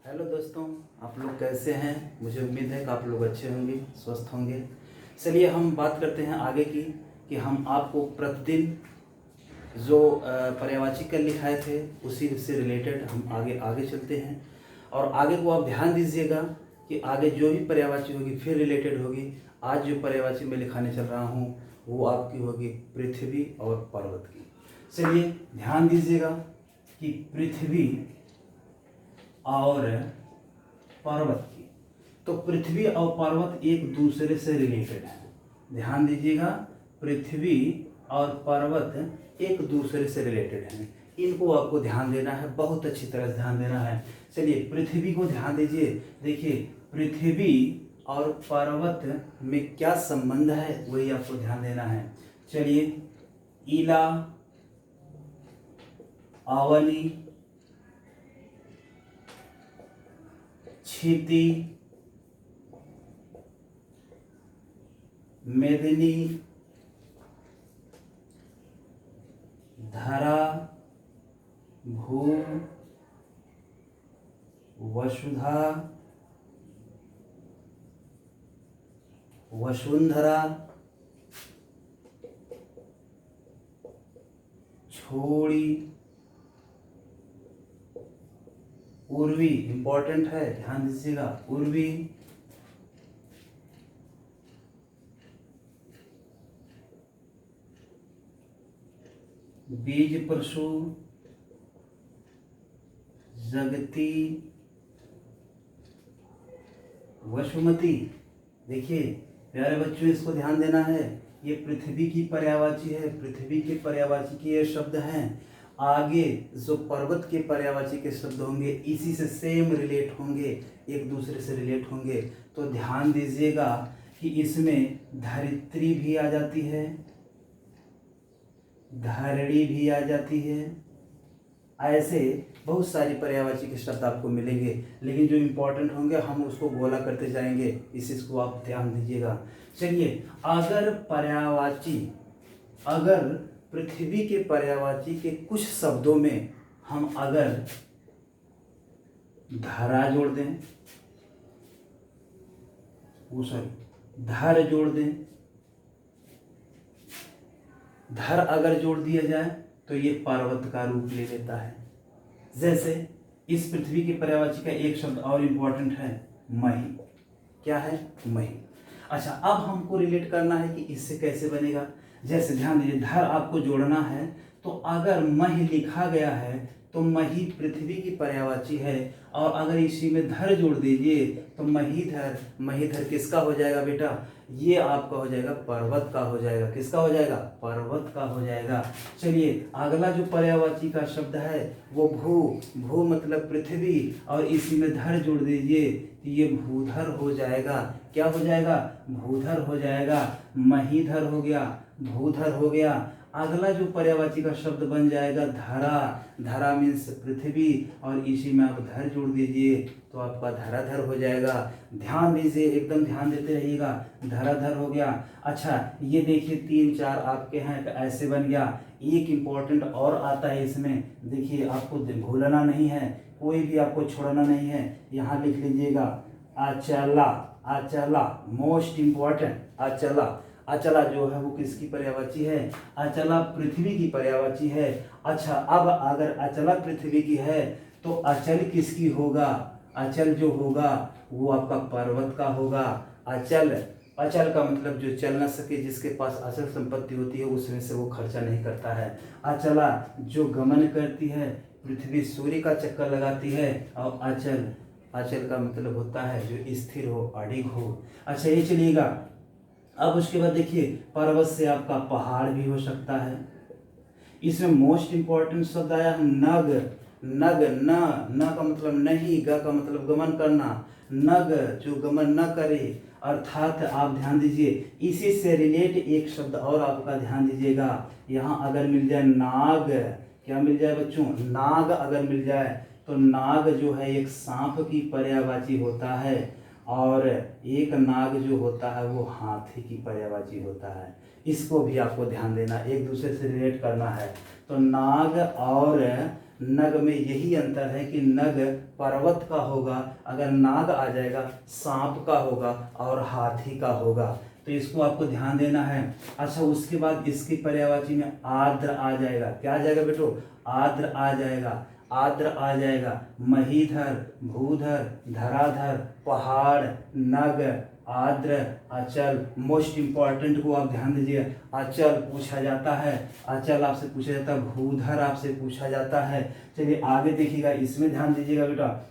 Hello दोस्तों, आप लोग कैसे हैं। मुझे उम्मीद है कि आप लोग अच्छे होंगे, स्वस्थ होंगे। चलिए हम बात करते हैं आगे की कि हम आपको प्रतिदिन जो पर्यायवाची कल लिखाए थे उसी से रिलेटेड हम आगे आगे चलते हैं। और आगे को आप ध्यान दीजिएगा कि आगे जो भी पर्यायवाची होगी फिर रिलेटेड होगी। आज जो पर्यायवाची मैं लिखाने चल रहा हूँ वो आपकी होगी पृथ्वी और पर्वत की। चलिए ध्यान दीजिएगा कि पृथ्वी और पर्वत की, तो पृथ्वी और पर्वत एक दूसरे से रिलेटेड है। ध्यान दीजिएगा, पृथ्वी और पर्वत एक दूसरे से रिलेटेड हैं। इनको आपको ध्यान देना है, बहुत अच्छी तरह से ध्यान देना है। चलिए पृथ्वी को ध्यान दीजिए। देखिए पृथ्वी और पर्वत में क्या संबंध है वही आपको ध्यान देना है। चलिए ईला, आवनी, क्षिति, मेदिनी, धरा, भू, वसुधा, वसुंधरा, छोड़ी, उर्वी, इंपॉर्टेंट है, ध्यान दीजिएगा, उर्वी, बीज परशु, जगती, वसुमती। देखिए प्यारे बच्चों, इसको ध्यान देना है। ये पृथ्वी की पर्यायवाची है, पृथ्वी के पर्यायवाची के ये शब्द हैं। आगे जो पर्वत के पर्यायवाची के शब्द होंगे इसी से सेम रिलेट होंगे, एक दूसरे से रिलेट होंगे। तो ध्यान दीजिएगा कि इसमें धरित्री भी आ जाती है, धरणी भी आ जाती है। ऐसे बहुत सारी पर्यायवाची के शब्द आपको मिलेंगे, लेकिन जो इम्पोर्टेंट होंगे हम उसको गोला करते जाएंगे। इस चीज़ को आप ध्यान दीजिएगा। चलिए अगर पृथ्वी के पर्यायवाची के कुछ शब्दों में हम अगर धरा जोड़ दें, धर जोड़ दें, धर अगर जोड़ दिया जाए तो ये पर्वत का रूप ले लेता है। जैसे इस पृथ्वी के पर्यायवाची का एक शब्द और इम्पोर्टेंट है, मही। क्या है? मही। अच्छा, अब हमको रिलेट करना है कि इससे कैसे बनेगा। जैसे ध्यान दीजिए, धर आपको जोड़ना है तो अगर मही लिखा गया है तो मही पृथ्वी की पर्यायवाची है, और अगर इसी में धर जोड़ दीजिए तो महीधर। महीधर किसका हो जाएगा बेटा? ये आपका हो जाएगा पर्वत का हो जाएगा। किसका हो जाएगा? पर्वत का हो जाएगा। चलिए अगला जो पर्यायवाची का शब्द है वो भू। भू मतलब पृथ्वी, और इसी में धर जोड़ दीजिए तो ये भूधर हो जाएगा। क्या हो जाएगा? भूधर हो जाएगा। महीधर हो गया, भूधर हो गया। अगला जो पर्यायवाची का शब्द बन जाएगा धरा। धरा मीन्स पृथ्वी, और इसी में आप धर जोड़ दीजिए तो आपका धराधर हो जाएगा। ध्यान दीजिए, एकदम ध्यान देते रहिएगा। धराधर हो गया। अच्छा ये देखिए 3 4 आपके हैं तो ऐसे बन गया। एक इम्पोर्टेंट और आता है इसमें, देखिए आपको भूलना नहीं है, कोई भी आपको छोड़ना नहीं है। यहाँ लिख लीजिएगा अचला। अचला मोस्ट इम्पॉर्टेंट, अचला। अचला जो है वो किसकी पर्यायवाची है? अचला पृथ्वी की पर्यायवाची है। अच्छा अब अगर अचला पृथ्वी की है तो अचल किसकी होगा? अचल जो होगा वो आपका पर्वत का होगा। अचल, अचल का मतलब जो चल ना सके, जिसके पास अचल संपत्ति होती है उसमें से वो खर्चा नहीं करता है। अचला जो गमन करती है, पृथ्वी सूर्य का चक्कर लगाती है, और अचल, अचल का मतलब होता है जो स्थिर हो, अडिग हो। अच्छा ये चलिएगा। अब उसके बाद देखिए पर्वत से आपका पहाड़ भी हो सकता है। इसमें मोस्ट इंपॉर्टेंट शब्द आया नग। नग, न का मतलब नहीं, ग का मतलब गमन करना। नग जो गमन न करे, अर्थात आप ध्यान दीजिए इसी से रिलेट एक शब्द और आपका ध्यान दीजिएगा। यहाँ अगर मिल जाए नाग, क्या मिल जाए बच्चों? नाग अगर मिल जाए तो नाग जो है एक सांप की पर्यायवाची होता है, और एक नाग जो होता है वो हाथी की पर्यायवाची होता है। इसको भी आपको ध्यान देना, एक दूसरे से रिलेट करना है। तो नाग और नग में यही अंतर है कि नग पर्वत का होगा, अगर नाग आ जाएगा सांप का होगा और हाथी का होगा। तो इसको आपको ध्यान देना है। अच्छा, उसके बाद इसकी पर्यायवाची में आर्द्र आ जाएगा। क्या आ जाएगा बेटो? आर्द्र आ जाएगा। आर्द्र आ जाएगा। महीधर, भूधर, धराधर, पहाड़, नग, आर्द्र, अचल। मोस्ट इंपॉर्टेंट को आप ध्यान दीजिए, अचल पूछा जाता है, अचल आपसे पूछा जाता है, भूधर आपसे पूछा जाता है। चलिए आगे देखिएगा, इसमें ध्यान दीजिएगा बेटा,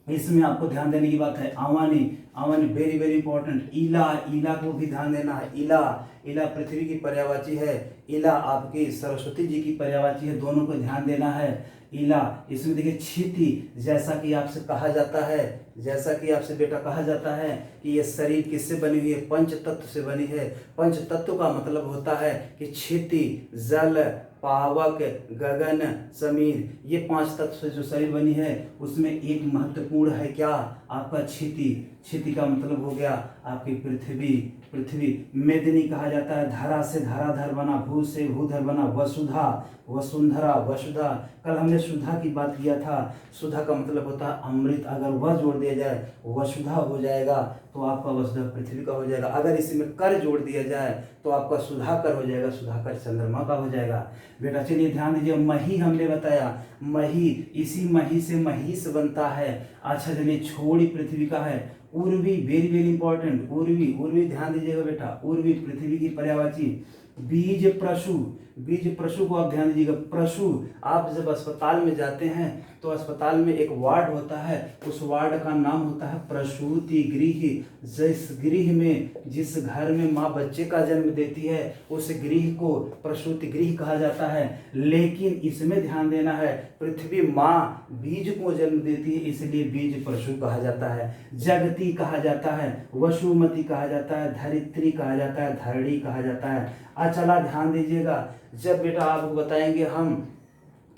इसमें आपको ध्यान देने की बात है। आवानी, आवानी वेरी वेरी इंपॉर्टेंट। इला, इला को भी ध्यान देना है। इला, इला पृथ्वी की पर्यायवाची है। इला आपकी सरस्वती जी की पर्यायवाची है, दोनों को ध्यान देना है। इला, इसमें देखिए क्षिति, जैसा कि आपसे कहा जाता है, जैसा कि आपसे बेटा कहा जाता है कि ये शरीर किससे बनी हुई है? पंच तत्व से बनी है। पंच तत्व का मतलब होता है कि क्षिति, जल, पावक, गगन, समीर, ये 5 तत्व से जो शरीर बनी है उसमें एक महत्वपूर्ण है क्या? आपका क्षिति। क्षिति का मतलब हो गया आपकी पृथ्वी। पृथ्वी मेदिनी कहा जाता है। धरा से धराधर बना, भू से भूधर बना, वसुधा, वसुंधरा, वसुधा। कल हमने सुधा की बात किया था। सुधा का मतलब होता है अमृत। अगर वह जोड़ दिया जाए वसुधा हो जाएगा तो आपका वसुधा पृथ्वी का हो जाएगा। अगर इसमें कर जोड़ दिया जाए तो आपका सुधाकर हो जाएगा, सुधाकर चंद्रमा का हो जाएगा। बेटा चलिए ध्यान दीजिए, मही हमने बताया, मही, इसी मही से महिष बनता है। अच्छा चलिए, छोड़ी पृथ्वी का है। Urvi, very very important. Urvi, Urvi ध्यान दीजिएगा बेटा, उर्वी पृथ्वी की पर्यायवाची। बीज प्रसु, बीज प्रसु को आप ध्यान दीजिएगा। प्रसु, आप जब अस्पताल में जाते हैं तो अस्पताल में एक वार्ड होता है, उस वार्ड का नाम होता है प्रसूति गृह। जिस गृह में, जिस घर में माँ बच्चे का जन्म देती है उस गृह को प्रसूति गृह कहा जाता है। लेकिन इसमें ध्यान देना है, पृथ्वी माँ बीज को जन्म देती है इसलिए बीज प्रसु कहा जाता है। जगती कहा जाता है, वसुमती कहा जाता है, धरित्री कहा जाता है, धरणी कहा जाता है। अचला ध्यान दीजिएगा, जब बेटा आपको बताएंगे हम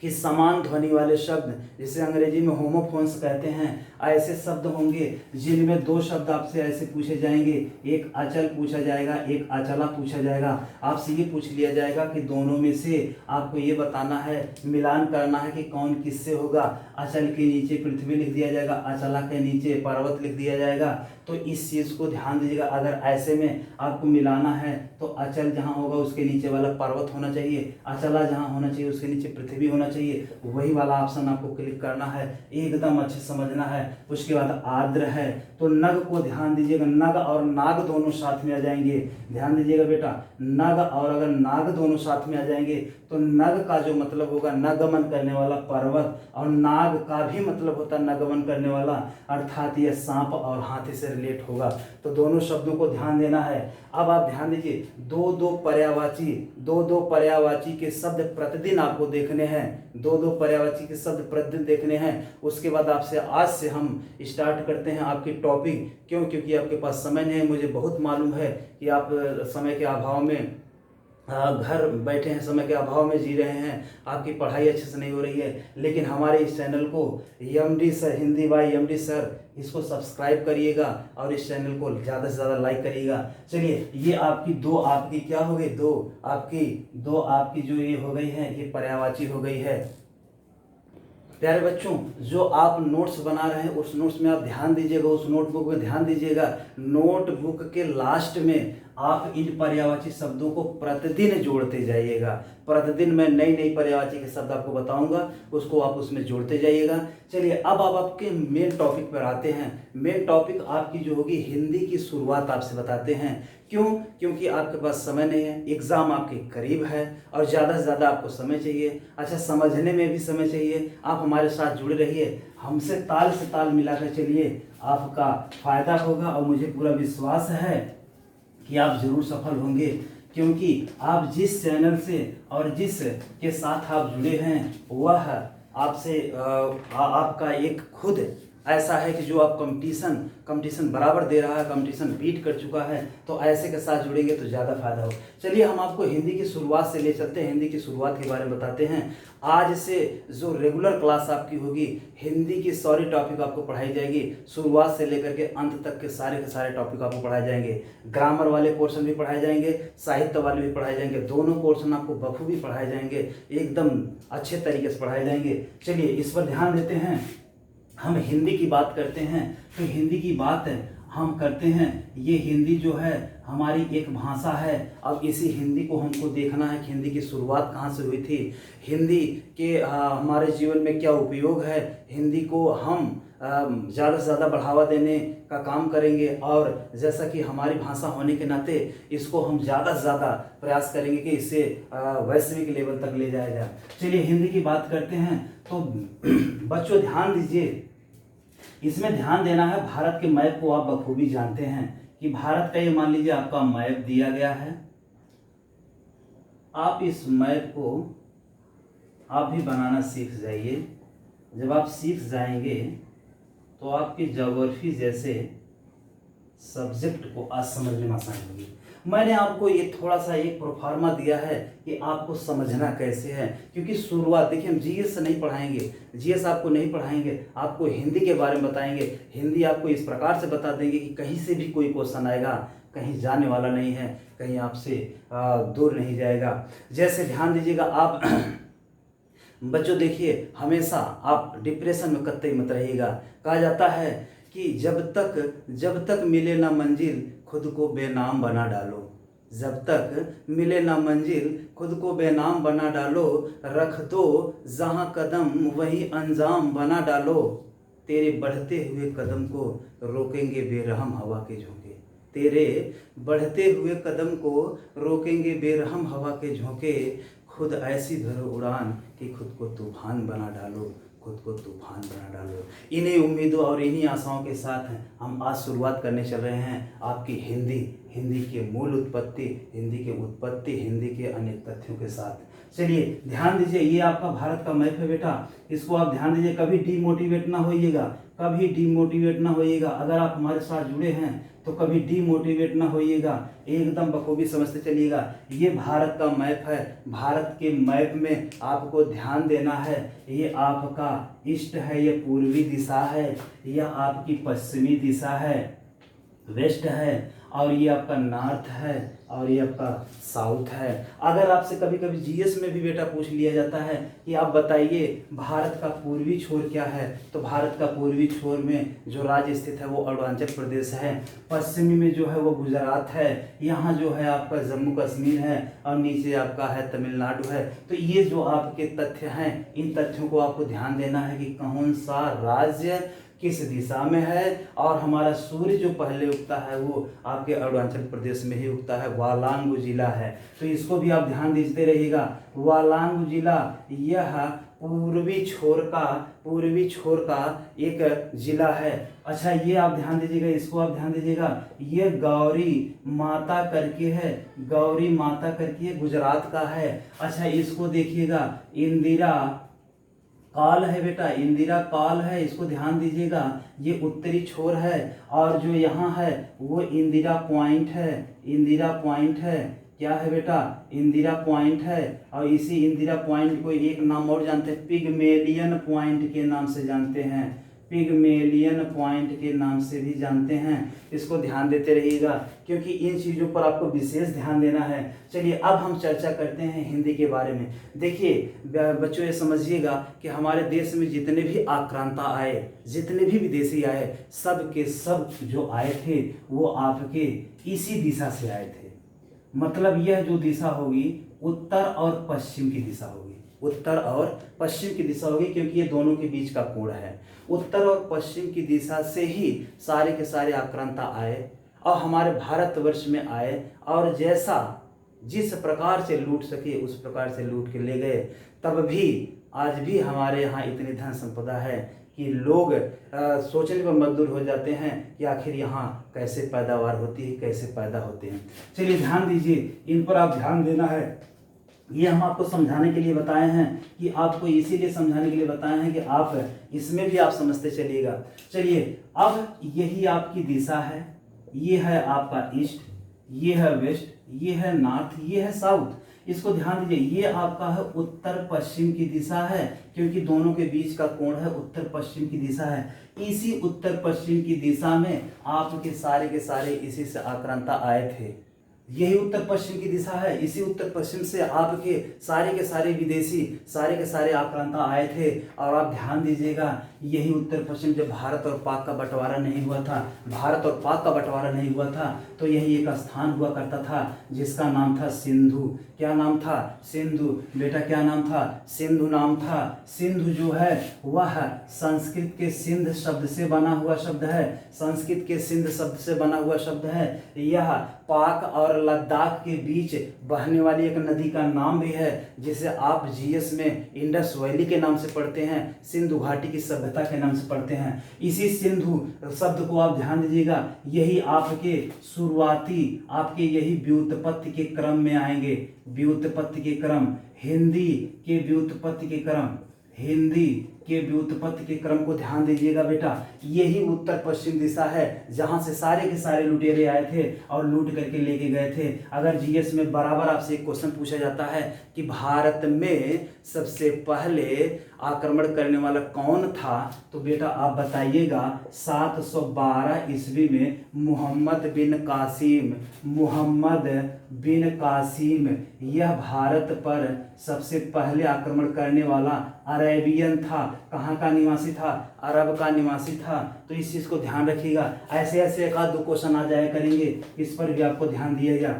कि समान ध्वनि वाले शब्द, जिसे अंग्रेजी में होमोफोन्स कहते हैं, ऐसे शब्द होंगे जिनमें 2 शब्द आपसे ऐसे पूछे जाएंगे, एक अचल पूछा जाएगा, एक अचला पूछा जाएगा। आपसे ये पूछ लिया जाएगा कि दोनों में से आपको ये बताना है, मिलान करना है कि कौन किससे होगा। अचल के नीचे पृथ्वी लिख दिया जाएगा, अचला के नीचे पर्वत लिख दिया जाएगा। तो इस चीज़ को ध्यान दीजिएगा, अगर ऐसे में आपको मिलाना है तो अचल जहाँ होगा उसके नीचे वाला पर्वत होना चाहिए, अचला जहाँ होना चाहिए उसके नीचे पृथ्वी होना चाहिए, वही वाला ऑप्शन आपको क्लिक करना है, एकदम अच्छे समझना है। उसके बाद आर्द्र है, तो नग को ध्यान दीजिएगा, नग और नाग दोनों साथ में आ जाएंगे। ध्यान दीजिएगा बेटा, नग और अगर नाग दोनों साथ में आ जाएंगे तो नग का जो मतलब होगा नगमन करने वाला पर्वत, और नाग का भी मतलब होता है नगमन करने वाला, अर्थात ये सांप और हाथी से रिलेट होगा। तो दोनों शब्दों को ध्यान देना है। अब आप ध्यान दीजिए, दो पर्यायवाची के शब्द प्रतिदिन आपको देखने हैं, दो पर्यायवाची के शब्द प्रतिदिन देखने हैं। उसके बाद आपसे आज से हम स्टार्ट करते हैं आपकी टॉपिक। क्यों? क्योंकि आपके पास समय नहीं है। मुझे बहुत मालूम है कि आप समय के अभाव में घर बैठे हैं, समय के अभाव में जी रहे हैं, आपकी पढ़ाई अच्छे से नहीं हो रही है, लेकिन हमारे इस चैनल को MD sir, Hindi by MD sir, इसको सब्सक्राइब करिएगा और इस चैनल को ज़्यादा से ज़्यादा लाइक करिएगा। चलिए, ये आपकी क्या हो गई? दो आपकी जो ये हो गई है, ये पर्यायवाची हो गई है। प्यारे बच्चों, जो आप नोट्स बना रहे हैं उस नोट्स में आप ध्यान दीजिएगा, उस नोटबुक में ध्यान दीजिएगा। नोटबुक के लास्ट में आप इन पर्यायवाची शब्दों को प्रतिदिन जोड़ते जाइएगा। प्रतिदिन मैं नई नई पर्यायवाची के शब्द आपको बताऊंगा, उसको आप उसमें जोड़ते जाइएगा। चलिए, अब आप आपके मेन टॉपिक पर आते हैं। मेन टॉपिक आपकी जो होगी, हिंदी की शुरुआत आपसे बताते हैं। क्यों? क्योंकि आपके पास समय नहीं है, एग्जाम आपके करीब है और ज़्यादा से ज़्यादा आपको समय चाहिए। अच्छा, समझने में भी समय चाहिए। आप हमारे साथ जुड़े रहिए, हमसे ताल से ताल मिलाकर चलिए, आपका फायदा होगा और मुझे पूरा विश्वास है कि आप जरूर सफल होंगे। क्योंकि आप जिस चैनल से और जिस के साथ आप जुड़े हैं वह आपसे आपका एक खुद ऐसा है कि जो आप कंपटीशन बराबर दे रहा है, कंपटीशन बीट कर चुका है, तो ऐसे के साथ जुड़ेंगे तो ज़्यादा फायदा हो। चलिए हम आपको हिंदी की शुरुआत से ले चलते हैं, हिंदी की शुरुआत के बारे में बताते हैं। आज से जो रेगुलर क्लास आपकी होगी, हिंदी की सारी टॉपिक आपको पढ़ाई जाएगी, शुरुआत से लेकर के अंत तक के सारे टॉपिक आपको पढ़ाए जाएंगे। ग्रामर वाले पोर्शन भी पढ़ाए जाएंगे, साहित्य वाले भी पढ़ाए जाएंगे, दोनों पोर्शन आपको बखूबी पढ़ाए जाएंगे, एकदम अच्छे तरीके से पढ़ाए जाएंगे। चलिए इस पर ध्यान देते हैं। हम हिंदी की बात करते हैं तो हिंदी की बात हम करते हैं, ये हिंदी जो है हमारी एक भाषा है। अब इसी हिंदी को हमको देखना है कि हिंदी की शुरुआत कहाँ से हुई थी, हिंदी के हमारे जीवन में क्या उपयोग है, हिंदी को हम ज़्यादा से ज़्यादा बढ़ावा देने का काम करेंगे, और जैसा कि हमारी भाषा होने के नाते इसको हम ज़्यादा से ज़्यादा प्रयास करेंगे कि इसे वैश्विक लेवल तक ले जाया जाए। चलिए हिंदी की बात करते हैं। तो बच्चों ध्यान दीजिए, इसमें ध्यान देना है। भारत के मैप को आप बखूबी जानते हैं कि भारत का ये मान लीजिए आपका मैप दिया गया है। आप इस मैप को आप भी बनाना सीख जाइए। जब आप सीख जाएंगे तो आपकी ज्योग्राफी जैसे सब्जेक्ट को आज समझने में आसानी होगी। मैंने आपको ये थोड़ा सा एक प्रोफार्मा दिया है कि आपको समझना कैसे है, क्योंकि शुरुआत देखिए हम जीएस से नहीं पढ़ाएंगे, जीएस आपको नहीं पढ़ाएंगे, आपको हिंदी के बारे में बताएंगे। हिंदी आपको इस प्रकार से बता देंगे कि कहीं से भी कोई क्वेश्चन आएगा, कहीं जाने वाला नहीं है, कहीं आपसे दूर नहीं जाएगा। जैसे ध्यान दीजिएगा आप बच्चों, देखिए हमेशा आप डिप्रेशन में कतई मत रहिएगा। कहा जाता है कि जब तक मिले ना मंजिल खुद को बेनाम बना डालो, जब तक मिले ना मंजिल खुद को बेनाम बना डालो, रख दो जहाँ कदम वहीं अंजाम बना डालो, तेरे बढ़ते हुए कदम को रोकेंगे बेरहम हवा के झोंके, तेरे बढ़ते हुए कदम को रोकेंगे बेरहम हवा के झोंके, खुद ऐसी भरो उड़ान कि खुद को तूफान बना डालो, खुद को तूफान बना डालो। इन्हीं उम्मीदों और इन्हीं आशाओं के साथ हम आज शुरुआत करने चल रहे हैं आपकी हिंदी के मूल उत्पत्ति, हिंदी के उत्पत्ति, हिंदी के अनेक तथ्यों के साथ। चलिए ध्यान दीजिए, ये आपका भारत का मैप है बेटा, इसको आप ध्यान दीजिए, कभी डीमोटिवेट ना होइएगा, कभी डीमोटिवेट ना होइएगा। अगर आप हमारे साथ जुड़े हैं तो कभी डीमोटिवेट ना होइएगा, एकदम बखूबी समझते चलिएगा। ये भारत का मैप है, भारत के मैप में आपको ध्यान देना है। ये आपका ईस्ट है, ये पूर्वी दिशा है, यह आपकी पश्चिमी दिशा है, वेस्ट है, और ये आपका नॉर्थ है, और ये आपका साउथ है। अगर आपसे कभी कभी जीएस में भी बेटा पूछ लिया जाता है कि आप बताइए भारत का पूर्वी छोर क्या है, तो भारत का पूर्वी छोर में जो राज्य स्थित है वो अरुणाचल प्रदेश है, पश्चिमी में जो है वो गुजरात है, यहाँ जो है आपका जम्मू कश्मीर है, और नीचे आपका है तमिलनाडु है। तो ये जो आपके तथ्य हैं, इन तथ्यों को आपको ध्यान देना है कि कौन सा राज्य किस दिशा में है, और हमारा सूर्य जो पहले उगता है वो आपके अरुणाचल प्रदेश में ही उगता है, वालांगू जिला है। तो इसको भी आप ध्यान दीजिए रहिएगा। वालांगू जिला यह पूर्वी छोर का एक जिला है। अच्छा ये आप ध्यान दीजिएगा, इसको आप ध्यान दीजिएगा, ये गौरी माता करके है, गौरी माता करके गुजरात का है। अच्छा इसको देखिएगा, इंदिरा काल है बेटा, इंदिरा काल है, इसको ध्यान दीजिएगा, ये उत्तरी छोर है, और जो यहाँ है वो इंदिरा पॉइंट है, इंदिरा पॉइंट है, क्या है बेटा, इंदिरा पॉइंट है। और इसी इंदिरा पॉइंट को एक नाम और जानते हैं, पिगमेलियन पॉइंट के नाम से जानते हैं, पिगमेलियन पॉइंट के नाम से भी जानते हैं। इसको ध्यान देते रहिएगा क्योंकि इन चीज़ों पर आपको विशेष ध्यान देना है। चलिए अब हम चर्चा करते हैं हिंदी के बारे में। देखिए बच्चों ये समझिएगा कि हमारे देश में जितने भी आक्रांता आए, जितने भी विदेशी आए, सब के सब जो आए थे वो आपके इसी दिशा से आए थे। मतलब यह जो दिशा होगी उत्तर और पश्चिम की दिशा होगी, उत्तर और पश्चिम की दिशा होगी, क्योंकि ये दोनों के बीच का कोण है। उत्तर और पश्चिम की दिशा से ही सारे के सारे आक्रांता आए और हमारे भारतवर्ष में आए, और जैसा जिस प्रकार से लूट सके उस प्रकार से लूट के ले गए। तब भी आज भी हमारे यहाँ इतनी धन संपदा है कि लोग सोचने पर मजबूर हो जाते हैं कि आखिर यहाँ कैसे पैदावार होती है, कैसे पैदा होते हैं। चलिए ध्यान दीजिए, इन पर आप ध्यान देना है। ये हम आपको समझाने के लिए बताए हैं कि आपको इसीलिए समझाने के लिए बताए हैं कि आप इसमें भी आप समझते चलिएगा। चलिए, अब यही आपकी दिशा है, ये है आपका ईस्ट, ये है वेस्ट, ये है नॉर्थ, ये है साउथ। इसको ध्यान दीजिए, ये आपका है उत्तर पश्चिम की दिशा है, क्योंकि दोनों के बीच का कोण है उत्तर पश्चिम की दिशा है। इसी उत्तर पश्चिम की दिशा में आपके सारे के सारे इसी से आक्रांता आए थे। यही उत्तर पश्चिम की दिशा है, इसी उत्तर पश्चिम से आपके सारे के सारे विदेशी सारे के सारे आक्रांता आए थे। और आप ध्यान दीजिएगा, यही उत्तर पश्चिम, जब भारत और पाक का बंटवारा नहीं हुआ था, भारत और पाक का बंटवारा नहीं हुआ था, तो यही एक स्थान हुआ करता था जिसका नाम था सिंधु। क्या नाम था? सिंधु। बेटा क्या नाम था? सिंधु नाम था। सिंधु जो है वह संस्कृत के सिंध शब्द से बना हुआ शब्द है, संस्कृत के सिंध शब्द से बना हुआ शब्द है। यह पाक और लद्दाख के बीच बहने वाली एक नदी का नाम भी है, जिसे आप जीएस में इंडस वैली के नाम से पढ़ते हैं, सिंधु घाटी की सभ्यता के नाम से पढ़ते हैं। इसी सिंधु शब्द को आप ध्यान दीजिएगा, यही आपके शुरुआती आपके यही व्युत्पत्ति के क्रम में आएंगे। व्युत्पत्ति के क्रम, हिंदी के व्युत्पत्ति के क्रम, हिंदी के व्युत्पत्ति के क्रम को ध्यान दीजिएगा बेटा। यही उत्तर पश्चिम दिशा है जहां से सारे के सारे लुटेरे आए थे और लूट करके लेके गए थे। अगर जीएस में बराबर आपसे एक क्वेश्चन पूछा जाता है कि भारत में सबसे पहले आक्रमण करने वाला कौन था, तो बेटा आप बताइएगा 712 ईस्वी में मोहम्मद बिन कासिम, मोहम्मद बिन कासिम, यह भारत पर सबसे पहले आक्रमण करने वाला अरेबियन था। कहाँ का निवासी था? अरब का निवासी था। तो इस चीज़ को ध्यान रखिएगा। ऐसे ऐसे एक आध दो क्वेश्चन आ जाया करेंगे, इस पर भी आपको ध्यान दिएगा।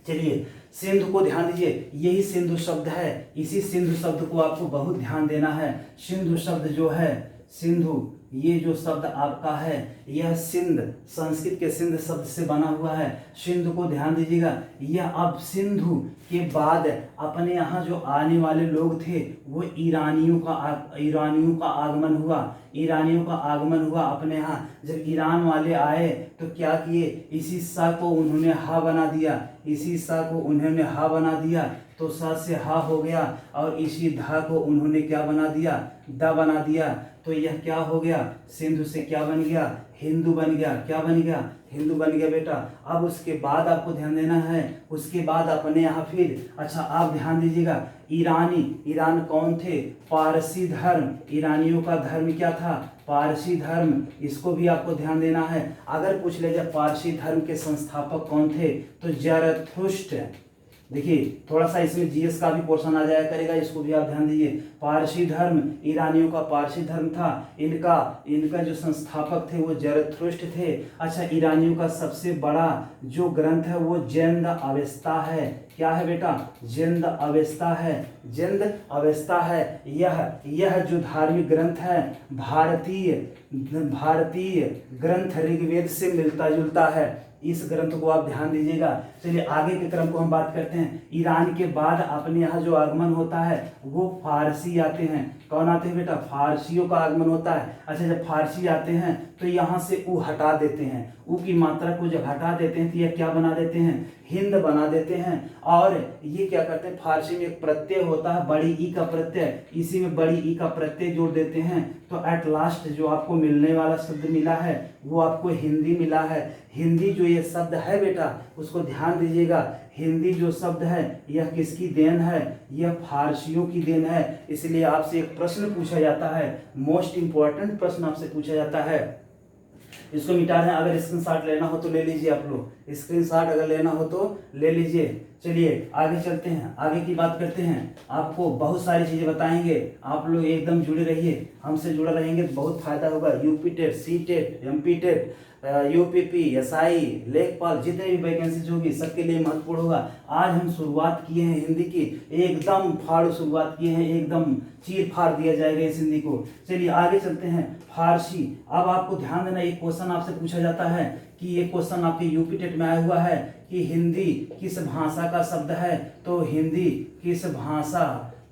चलिए, सिंधु को ध्यान दीजिए, यही सिंधु शब्द है, इसी सिंधु शब्द को आपको बहुत ध्यान देना है। सिंधु शब्द जो है, सिंधु ये जो शब्द आपका है, यह सिंध संस्कृत के सिंध शब्द से बना हुआ है। सिंधु को ध्यान दीजिएगा, यह अब सिंधु के बाद अपने यहाँ जो आने वाले लोग थे वो ईरानियों का आगमन हुआ। ईरानियों का आगमन हुआ अपने यहाँ। जब ईरान वाले आए तो क्या किए, इसी सा को उन्होंने हा बना दिया, इसी सा को उन्होंने हा बना दिया, तो सा से हा हो गया, और इसी धा को उन्होंने क्या बना दिया? दा बना दिया। तो यह क्या हो गया? सिंधु से क्या बन गया? हिंदू बन गया। क्या बन गया? हिंदू बन गया बेटा। अब उसके बाद आपको ध्यान देना है, उसके बाद अपने यहाँ फिर, अच्छा आप ध्यान दीजिएगा, ईरान कौन थे? पारसी धर्म। ईरानियों का धर्म क्या था? पारसी धर्म। इसको भी आपको ध्यान देना है। अगर पूछ ले जाए पारसी धर्म के संस्थापक कौन थे, तो जरथुष्ट्र। देखिए, थोड़ा सा इसमें जीएस का भी पोर्शन आ जाया करेगा, इसको भी आप ध्यान दीजिए। पारसी धर्म, ईरानियों का पारसी धर्म था। इनका जो संस्थापक थे वो जरथुष्ट्र थे। अच्छा, ईरानियों का सबसे बड़ा जो ग्रंथ है वो जिंद अवेस्ता है। क्या है बेटा? जिंद अवेस्ता है। जिंद अवेस्ता है। यह जो धार्मिक ग्रंथ है भारतीय ग्रंथ ऋग्वेद से मिलता जुलता है। इस ग्रंथ को आप ध्यान दीजिएगा। चलिए आगे के क्रम को हम बात करते हैं। ईरान के बाद अपने यहाँ जो आगमन होता है वो फारसी आते हैं। कौन आते हैं बेटा? फारसियों का आगमन होता है। अच्छा, जब फारसी आते हैं तो यहाँ से ऊ हटा देते हैं, ऊ की मात्रा को जब हटा देते हैं तो यह क्या बना देते हैं? हिंद बना देते हैं। और ये क्या करते हैं, फारसी में एक प्रत्यय होता है बड़ी ई का प्रत्यय, इसी में बड़ी ई का प्रत्यय जोड़ देते हैं, तो एट लास्ट जो आपको मिलने वाला शब्द मिला है वो आपको हिंदी मिला है। हिंदी जो ये शब्द है बेटा, उसको ध्यान दीजिएगा, हिंदी जो शब्द है यह किसकी देन है? यह फारसियों की देन है। इसलिए आपसे एक प्रश्न पूछा जाता है, मोस्ट इंपॉर्टेंट प्रश्न आपसे पूछा जाता है, इसको मिटा दें। अगर स्क्रीनशॉट लेना हो तो ले लीजिए, आप लोग स्क्रीनशॉट अगर लेना हो तो ले लीजिए। चलिए आगे चलते हैं, आगे की बात करते हैं। आपको बहुत सारी चीज़ें बताएंगे, आप लोग एकदम जुड़े रहिए, हमसे जुड़े रहेंगे तो बहुत फायदा होगा। UP TET, C TET, MP TET, UPP, SI, लेखपाल, जितने भी वैकेंसीज होगी सबके लिए महत्वपूर्ण होगा। आज हम शुरुआत किए हैं हिंदी की, एकदम फाड़ू शुरुआत किए हैं, एकदम चीर फाड़ दिया जाएगा इस हिंदी को। चलिए आगे चलते हैं। फारसी, अब आपको ध्यान देना, एक क्वेश्चन आपसे पूछा जाता है कि ये क्वेश्चन आपके यूपी टेट में आया हुआ है कि हिंदी किस भाषा का शब्द है, तो हिंदी किस भाषा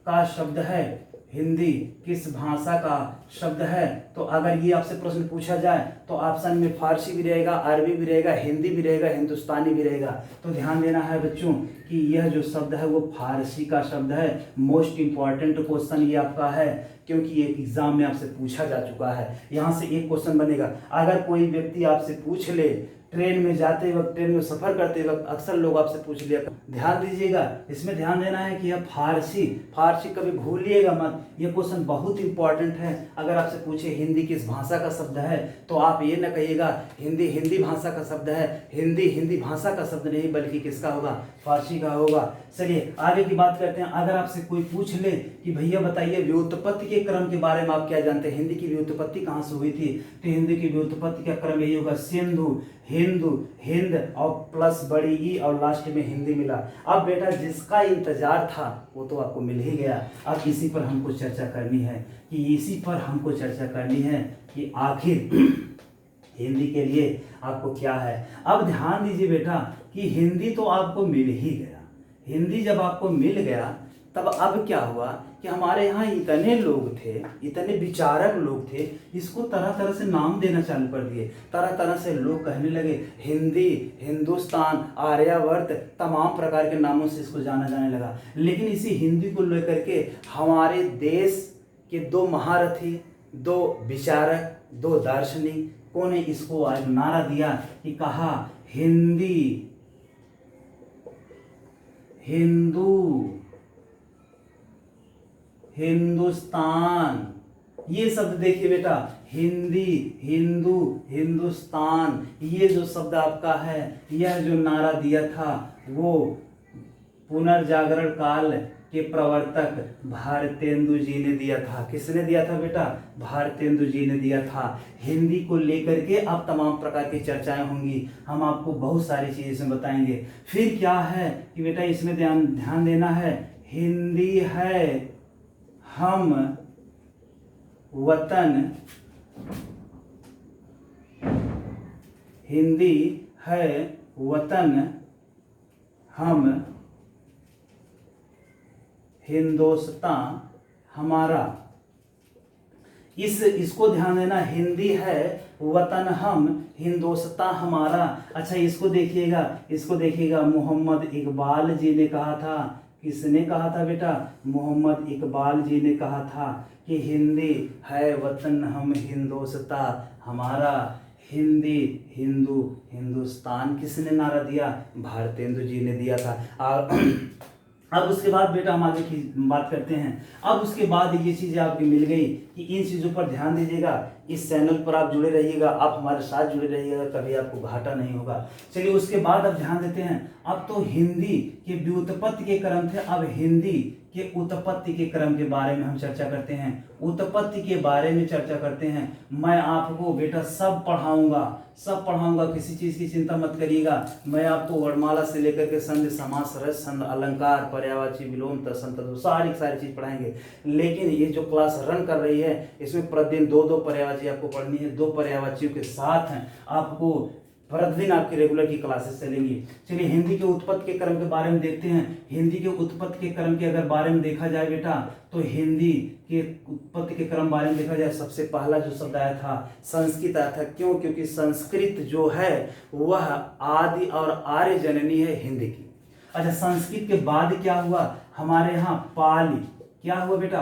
का शब्द है? हिंदी किस भाषा का शब्द है? तो अगर ये आपसे प्रश्न पूछा जाए तो ऑप्शन में फारसी भी रहेगा, अरबी भी रहेगा, हिंदी भी रहेगा, हिंदुस्तानी भी रहेगा। तो ध्यान देना है बच्चों कि यह जो शब्द है वो फारसी का शब्द है। मोस्ट इंपॉर्टेंट क्वेश्चन ये आपका है, क्योंकि ये एग्जाम में आपसे पूछा जा चुका है। यहाँ से एक क्वेश्चन बनेगा। अगर कोई व्यक्ति आपसे पूछ ले, ट्रेन में जाते वक्त, ट्रेन में सफर करते वक्त अक्सर लोग आपसे पूछ लिया, ध्यान दीजिएगा, इसमें ध्यान देना है कि यह फारसी कभी भूलिएगा मत। यह क्वेश्चन बहुत इंपॉर्टेंट है। अगर आपसे पूछे हिंदी किस भाषा का शब्द है, तो आप ये न कहिएगा हिंदी भाषा का शब्द है। हिंदी भाषा का शब्द नहीं, बल्कि किसका होगा? फारसी का होगा। चलिए आगे की बात करते हैं। अगर आपसे कोई पूछ ले कि भैया बताइए व्युत्पत्ति के क्रम के बारे में आप क्या जानते हैं, हिंदी की व्युत्पत्ति कहाँ से हुई थी? तो हिंदी की व्युत्पत्ति का क्रम यही होगा, सिंधु, हिंदू, हिंद और प्लस बड़ी ई और लास्ट में हिंदी मिला। अब बेटा जिसका इंतजार था वो तो आपको मिल ही गया। अब इसी पर हमको चर्चा करनी है कि आखिर हिंदी के लिए आपको क्या है। अब ध्यान दीजिए बेटा कि हिंदी तो आपको मिल ही गया। हिंदी जब आपको मिल गया तब अब क्या हुआ कि हमारे यहाँ इतने लोग थे, इतने विचारक लोग थे, इसको तरह तरह से नाम देना चालू कर दिए। तरह तरह से लोग कहने लगे हिंदी, हिंदुस्तान, आर्यावर्त, तमाम प्रकार के नामों से इसको जाना जाने लगा। लेकिन इसी हिंदी को लेकर के हमारे देश के दो महारथी, दो विचारक, दो दार्शनिक को ने इसको आज नारा दिया कि कहा हिंदी, हिंदू, हिंदुस्तान। ये शब्द देखिए बेटा, हिंदी, हिंदू, हिंदुस्तान, ये जो शब्द आपका है, यह जो नारा दिया था वो पुनर्जागरण काल के प्रवर्तक भारतेंदु जी ने दिया था। किसने दिया था बेटा? भारतेंदु जी ने दिया था। हिंदी को लेकर के अब तमाम प्रकार की चर्चाएं होंगी, हम आपको बहुत सारी चीजें इसमें बताएंगे। फिर क्या है कि बेटा इसमें ध्यान देना है, हिंदी है हम वतन, हिंदी है वतन हम हिंदुस्तान हमारा। इसको ध्यान देना, हिंदी है वतन हम हिंदुस्तान हमारा। अच्छा इसको देखिएगा, मोहम्मद इकबाल जी ने कहा था। किसने कहा था बेटा? मोहम्मद इकबाल जी ने कहा था कि हिंदी है वतन हम हिंदुस्तान हमारा। हिंदी, हिंदू, हिंदुस्तान किसने नारा दिया? भारतेंदु जी ने दिया था। अब उसके बाद बेटा हम आगे की बात करते हैं। अब उसके बाद ये चीज़ें आपकी मिल गई कि इन चीज़ों पर ध्यान दीजिएगा। इस चैनल पर आप जुड़े रहिएगा, आप हमारे साथ जुड़े रहिएगा, कभी आपको घाटा नहीं होगा। चलिए उसके बाद अब ध्यान देते हैं। अब तो हिंदी के व्युत्पत्ति के क्रम थे, अब हिंदी के उत्पत्ति के क्रम के बारे में हम चर्चा करते हैं। उत्पत्ति के बारे में चर्चा करते हैं। मैं आपको बेटा सब पढ़ाऊंगा, किसी चीज की चिंता मत करिएगा। मैं आपको वर्णमाला से लेकर के संधि, समास, रस, छंद, अलंकार, पर्यायवाची, विलोम, तत्सम, तद्भव सारी चीज पढ़ाएंगे। लेकिन ये जो क्लास रन कर रही है इसमें प्रतिदिन दो पर्यायवाची आपको पढ़नी है। 2 पर्यायवाचियों के साथ आपको प्रतिदिन आपकी रेगुलर की क्लासेस चलेंगी। चलिए हिंदी के उत्पत्ति के क्रम के बारे में देखते हैं। हिंदी के उत्पत्ति के क्रम के अगर बारे में देखा जाए बेटा, तो हिंदी के उत्पत्ति के क्रम बारे में देखा जाए, सबसे पहला जो शब्द आया था संस्कृत आया था। क्यों? क्योंकि संस्कृत जो है वह आदि और आर्य जननी है हिंदी की। अच्छा संस्कृत के बाद क्या हुआ? हमारे यहाँ पाली। क्या हुआ बेटा?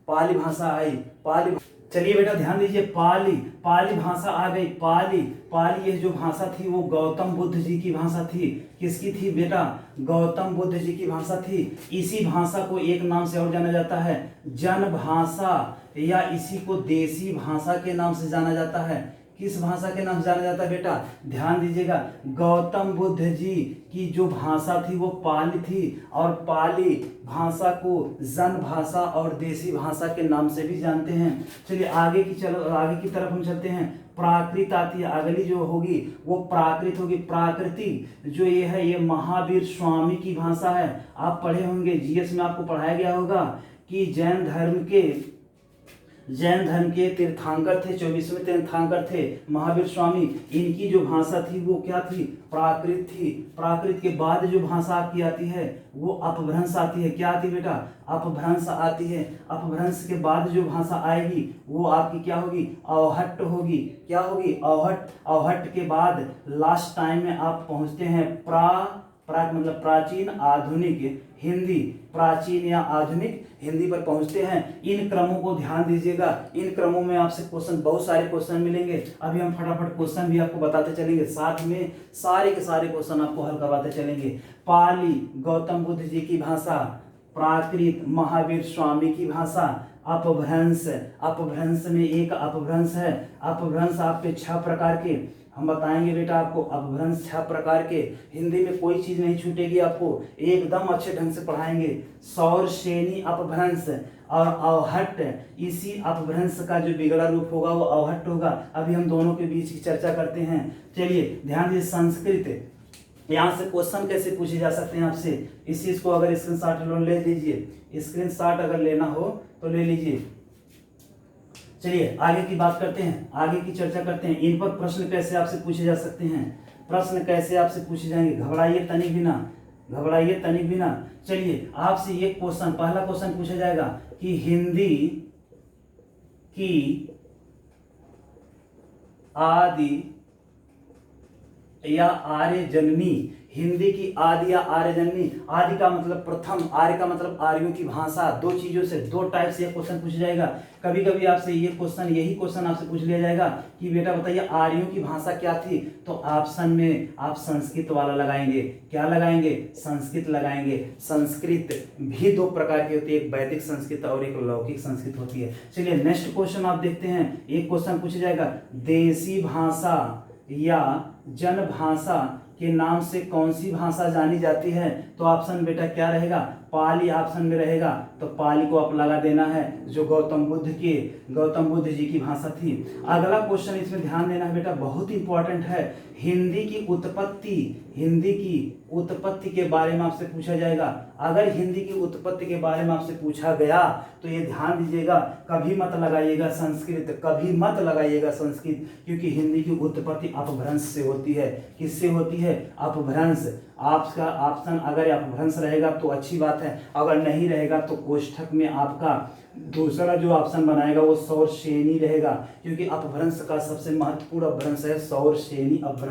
पाली भाषा आई। चलिए बेटा ध्यान दीजिए, पाली भाषा आ गई। पाली ये जो भाषा थी वो गौतम बुद्ध जी की भाषा थी। किसकी थी बेटा? गौतम बुद्ध जी की भाषा थी। इसी भाषा को एक नाम से और जाना जाता है, जन भाषा, या इसी को देसी भाषा के नाम से जाना जाता है। किस भाषा के नाम से जाना जाता है बेटा? ध्यान दीजिएगा, गौतम बुद्ध जी की जो भाषा थी वो पाली थी, और पाली भाषा को जन भाषा और देसी भाषा के नाम से भी जानते हैं। चलिए आगे की तरफ हम चलते हैं। प्राकृत आती है, अगली जो होगी वो प्राकृत होगी। प्राकृति जो ये है ये महावीर स्वामी की भाषा है। आप पढ़े होंगे, जीएस में आपको पढ़ाया गया होगा कि जैन धर्म के जैन धर्म के तीर्थंकर थे, 24वें तीर्थंकर थे महावीर स्वामी। इनकी जो भाषा थी वो क्या थी? प्राकृत थी। प्राकृत के बाद जो भाषा आपकी आती है वो अपभ्रंश आती है। क्या आती है बेटा? अपभ्रंश आती है। अपभ्रंश के बाद जो भाषा आएगी वो आपकी क्या होगी? अवहट्ट होगी। क्या होगी? अवहट्ट। अवहट्ट के बाद लास्ट टाइम में आप पहुंचते हैं प्राक मतलब प्राचीन आधुनिक हिंदी, प्राचीन या आधुनिक हिंदी पर पहुंचते हैं। इन क्रमों को ध्यान दीजिएगा। इन क्रमों में आपसे क्वेश्चन, बहुत सारे क्वेश्चन मिलेंगे। अभी हम फटाफट क्वेश्चन भी आपको बताते चलेंगे, साथ में सारे के सारे क्वेश्चन आपको हल करवाते चलेंगे। पाली गौतम बुद्ध जी की भाषा, प्राकृत महावीर स्वामी की भाषा, अपभ्रंश, अपभ्रंश में एक अपभ्रंश है। अपभ्रंश आपके 6 प्रकार के हम बताएंगे बेटा आपको। अपभ्रंश 6 प्रकार के, हिंदी में कोई चीज नहीं छूटेगी, आपको एकदम अच्छे ढंग से पढ़ाएंगे। सौर श्रेणी अपभ्रंश और अवहट्ट, इसी अपभ्रंश का जो बिगड़ा रूप होगा वो अवहट्ट होगा। अभी हम दोनों के बीच की चर्चा करते हैं। चलिए ध्यान दीजिए। संस्कृत, यहाँ से क्वेश्चन कैसे पूछे जा सकते हैं आपसे, इस चीज को अगर स्क्रीनशॉट ले लीजिए, स्क्रीनशॉट अगर लेना हो तो ले लीजिए। चलिए आगे की बात करते हैं, आगे की चर्चा करते हैं। इन पर प्रश्न कैसे आपसे पूछे जा सकते हैं, प्रश्न कैसे आपसे पूछे जाएंगे। घबराइए तनिक भी ना, घबराइए तनिक भी ना। चलिए आपसे ये क्वेश्चन, पहला क्वेश्चन पूछा जाएगा कि हिंदी की आदि या आर्य जननी, हिंदी की आदि या आर्य जननी। आदि का मतलब प्रथम, आर्य का मतलब आर्यों की भाषा। दो चीजों से, दो टाइप से क्वेश्चन पूछा जाएगा। कभी कभी आपसे ये क्वेश्चन, यही क्वेश्चन आपसे पूछ लिया जाएगा कि बेटा बताइए आर्यों की भाषा क्या थी, तो ऑप्शन में आप संस्कृत वाला लगाएंगे। क्या लगाएंगे? संस्कृत लगाएंगे। संस्कृत भी 2 प्रकार की होती है, एक वैदिक संस्कृत और एक लौकिक संस्कृत होती है। चलिए नेक्स्ट क्वेश्चन आप देखते हैं। एक क्वेश्चन पूछा जाएगा, देशी भाषा या जनभाषा के नाम से कौन सी भाषा जानी जाती है, तो ऑप्शन बेटा क्या रहेगा? पाली ऑप्शन में रहेगा, तो पाली को आप लगा देना है, जो गौतम बुद्ध जी की भाषा थी। अगला क्वेश्चन इसमें ध्यान देना है बेटा, बहुत इंपॉर्टेंट है। हिंदी की उत्पत्ति के बारे में आपसे पूछा जाएगा। अगर हिंदी की उत्पत्ति के बारे में आपसे पूछा गया तो ये ध्यान दीजिएगा, कभी मत लगाइएगा संस्कृत, कभी मत लगाइएगा संस्कृत, क्योंकि हिंदी की उत्पत्ति अपभ्रंश से होती है। किससे होती है? अपभ्रंश। आपका ऑप्शन अगर अपभ्रंश रहेगा तो अच्छी बात है, अगर नहीं रहेगा तो कोष्ठक में आपका दूसरा जो ऑप्शन बनाएगा वो सौर श्रेणी रहेगा, क्योंकि अपभ्रंश का सबसे महत्वपूर्ण अपभ्रंश है सौर श्रेणी अपभ्रंश।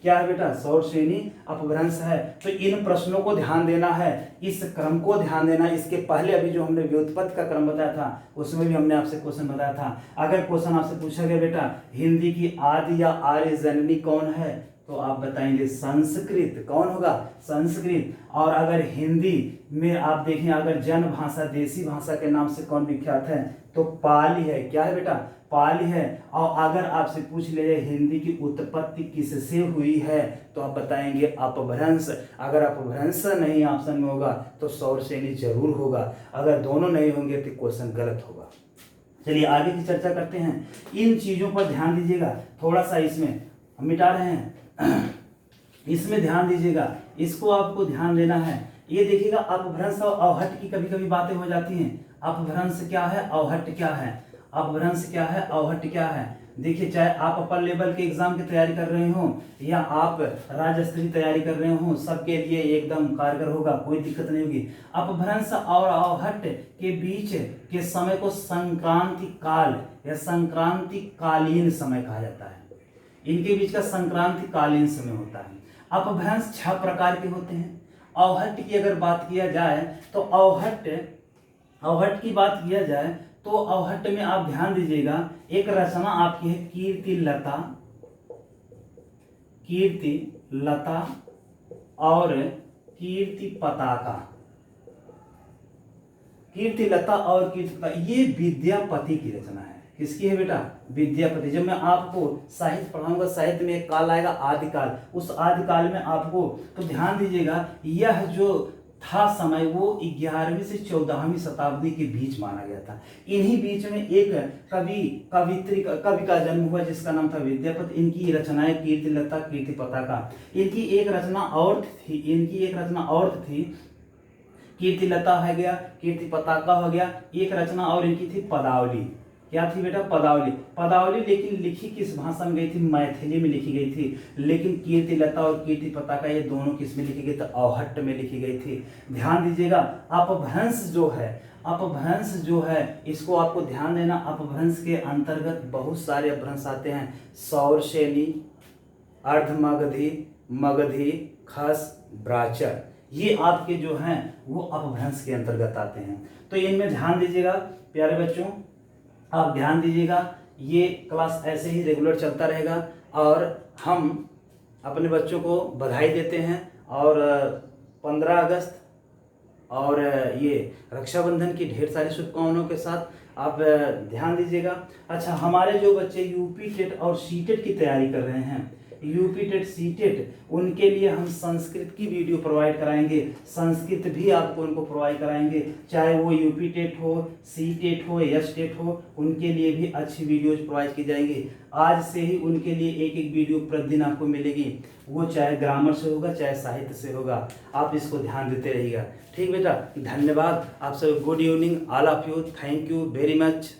क्या है बेटा? सौर श्रेणी अपभ्रंश है। तो इन प्रश्नों को ध्यान देना है, इस क्रम को ध्यान देना। इसके पहले अभी जो हमने व्युत्पत्ति का क्रम बताया था उसमें भी हमने आपसे क्वेश्चन बताया था। अगर क्वेश्चन आपसे पूछा गया बेटा हिंदी की आदि या आर्य जननी कौन है, तो आप बताएंगे संस्कृत। कौन होगा? संस्कृत। और अगर हिंदी में आप देखें, अगर जन भाषा, देशी भाषा के नाम से कौन विख्यात है, तो पाली है। क्या है बेटा? पाली है। और अगर आपसे पूछ लिया जाए हिंदी की उत्पत्ति किससे हुई है, तो आप बताएंगे अपभ्रंश। अगर अपभ्रंश नहीं ऑप्शन में होगा तो सौर श्रेणी जरूर होगा। अगर दोनों नहीं होंगे तो क्वेश्चन गलत होगा। चलिए आगे की चर्चा करते हैं। इन चीजों पर ध्यान दीजिएगा, थोड़ा सा इसमें हम मिटा रहे हैं इसमें ध्यान दीजिएगा, इसको आपको ध्यान देना है। ये देखिएगा अपभ्रंश और अवहट्ट की कभी कभी बातें हो जाती हैं। अपभ्रंश क्या है, अवहट्ट क्या है, अपभ्रंश क्या है, अवहट्ट क्या है। देखिए, चाहे आप अपर लेवल के एग्जाम की तैयारी कर रहे हो या आप राज्य स्तरीय तैयारी कर रहे हो, सबके लिए एकदम कारगर होगा, कोई दिक्कत नहीं होगी। अपभ्रंश और अवहट्ट के बीच के समय को संक्रांति काल या संक्रांति कालीन समय कहा जाता है। इनके बीच का संक्रांति कालीन समय होता है। अपभ्रंश 6 प्रकार के होते हैं। अवहट्ट की अगर बात किया जाए तो अवहट्ट की बात किया जाए तो अवहट्ट में आप ध्यान दीजिएगा, एक रचना आपकी है कीर्ति लता और कीर्ति पताका। कीर्ति लता और कीर्ति पताका ये विद्यापति की रचना है। किसकी है बेटा? विद्यापति। जब मैं आपको साहित्य पढ़ाऊंगा, साहित्य में एक काल आएगा आदिकाल, उस आदिकाल में आपको, तो ध्यान दीजिएगा, यह जो था समय वो 11वीं से 14वीं शताब्दी के बीच माना गया था। इन्हीं बीच में एक कवि का जन्म हुआ जिसका नाम था विद्यापति। इनकी रचनाएं कीर्ति लता, कीर्ति पताका। इनकी एक रचना और थी, कीर्ति लता हो गया, कीर्ति पताका हो गया। एक रचना और इनकी थी पदावली। क्या थी बेटा? पदावली। पदावली लेकिन लिखी किस भाषा में गई थी? मैथिली में लिखी गई थी। लेकिन कीर्तिलता और कीर्तिपता का ये दोनों किस में लिखी गई? तो अवहट्ट में लिखी गई थी। ध्यान दीजिएगा, अपभ्रंश जो है, अपभ्रंश जो है इसको आपको ध्यान देना। अपभ्रंश के अंतर्गत बहुत सारे अपभ्रंश आते हैं। सौरसेनी, अर्धमगधी, मगधी, खस, ब्राचर, ये आपके जो हैं वो अपभ्रंश के अंतर्गत आते हैं। तो इनमें ध्यान दीजिएगा प्यारे बच्चों, आप ध्यान दीजिएगा। ये क्लास ऐसे ही रेगुलर चलता रहेगा और हम अपने बच्चों को बधाई देते हैं और 15 अगस्त और ये रक्षाबंधन की ढेर सारी शुभकामनाओं के साथ आप ध्यान दीजिएगा। अच्छा, हमारे जो बच्चे यूपी टेट और सीटेट की तैयारी कर रहे हैं, यूपी टेट सीटेट, उनके लिए हम संस्कृत की वीडियो प्रोवाइड कराएंगे। संस्कृत भी आपको उनको प्रोवाइड कराएंगे, चाहे वो यूपी टेट हो, सीटेट हो, यस टेट हो, उनके लिए भी अच्छी वीडियोज प्रोवाइड की जाएंगी। आज से ही उनके लिए एक एक वीडियो प्रतिदिन आपको मिलेगी, वो चाहे ग्रामर से होगा चाहे साहित्य से होगा। आप इसको ध्यान देते रहिएगा। ठीक बेटा, धन्यवाद आप सब। Good evening all of you, thank you very much.